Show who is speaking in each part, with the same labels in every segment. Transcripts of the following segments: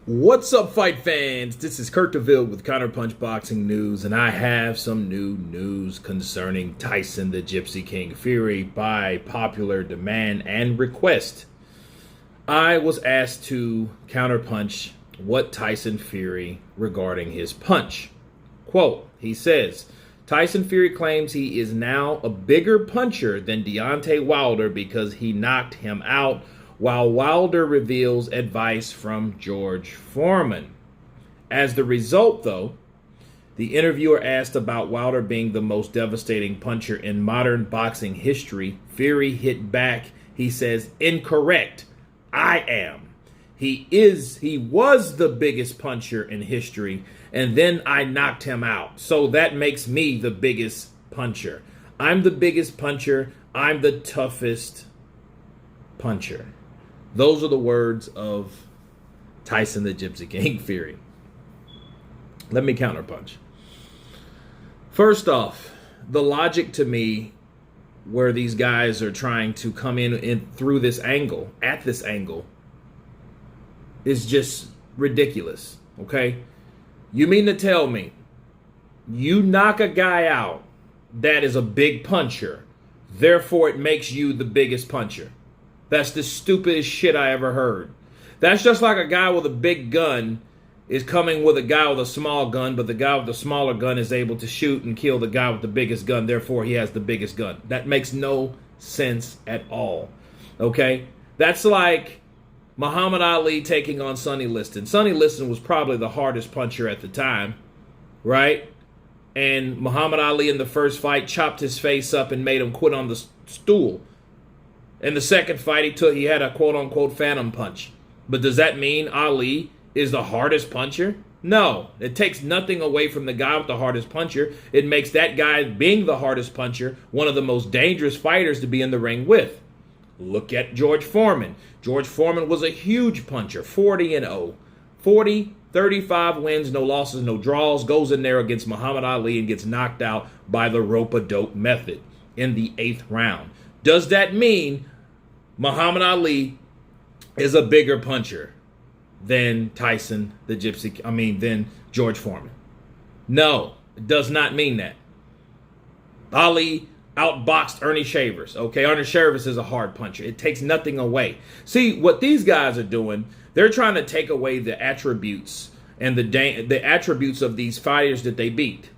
Speaker 1: What's up, fight fans? This is Kurt DeVille with Counterpunch Boxing News, and I have some new news concerning Tyson the Gypsy King Fury by popular demand and request. I was asked to counterpunch what Tyson Fury regarding his punch. Quote, he says, Tyson Fury claims he is now a bigger puncher than Deontay Wilder because he knocked him out, while Wilder reveals advice from George Foreman. As the result, though, the interviewer asked about Wilder being the most devastating puncher in modern boxing history. Fury hit back. He says, incorrect. I am. He was the biggest puncher in history, and then I knocked him out. So that makes me the biggest puncher. I'm the biggest puncher. I'm the toughest puncher. Those are the words of Tyson the Gypsy King Fury. Let me counterpunch. First off, the logic to me where these guys are trying to come in through this angle, at this angle, is just ridiculous, okay? You mean to tell me you knock a guy out that is a big puncher, therefore it makes you the biggest puncher? That's the stupidest shit I ever heard. That's just like a guy with a big gun is coming with a guy with a small gun, but the guy with the smaller gun is able to shoot and kill the guy with the biggest gun, therefore he has the biggest gun. That makes no sense at all, okay? That's like Muhammad Ali taking on Sonny Liston. Sonny Liston was probably the hardest puncher at the time, right? And Muhammad Ali in the first fight chopped his face up and made him quit on the stool. In the second fight, he had a quote-unquote phantom punch. But does that mean Ali is the hardest puncher? No. It takes nothing away from the guy with the hardest puncher. It makes that guy being the hardest puncher one of the most dangerous fighters to be in the ring with. Look at George Foreman. George Foreman was a huge puncher, 40-0. 40, 35 wins, no losses, no draws, goes in there against Muhammad Ali and gets knocked out by the rope-a-dope method in the 8th round. Does that mean Muhammad Ali is a bigger puncher than than George Foreman? No, it does not mean that. Ali outboxed Ernie Shavers. Okay, Ernie Shavers is a hard puncher. It takes nothing away. See, what these guys are doing, they're trying to take away the attributes and the attributes of these fighters that they beat.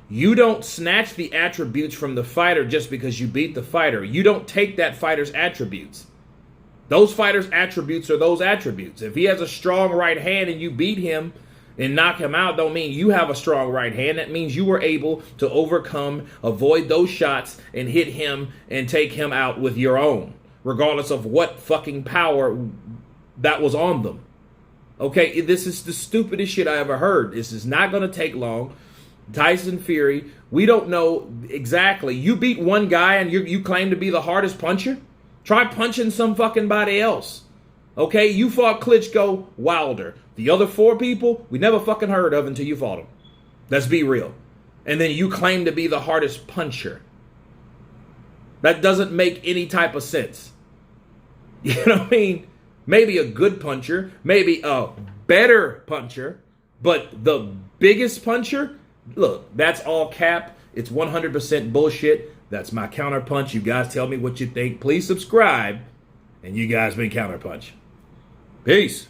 Speaker 1: You don't snatch the attributes from the fighter just because you beat the fighter. You don't take that fighter's attributes. Those fighters' attributes are those attributes. If he has a strong right hand and you beat him and knock him out, don't mean you have a strong right hand. That means you were able to overcome, avoid those shots, and hit him and take him out with your own, regardless of what fucking power that was on them. Okay, this is the stupidest shit I ever heard. This is not going to take long. Tyson Fury, we don't know exactly. You beat one guy and you claim to be the hardest puncher? Try punching some fucking body else. Okay, you fought Klitschko, Wilder. The other 4 people, we never fucking heard of until you fought them. Let's be real. And then you claim to be the hardest puncher. That doesn't make any type of sense. You know what I mean? Maybe a good puncher, maybe a better puncher, but the biggest puncher? Look, that's all cap. It's 100% bullshit. That's my counterpunch. You guys tell me what you think. Please subscribe. And you guys been Counterpunch. Peace.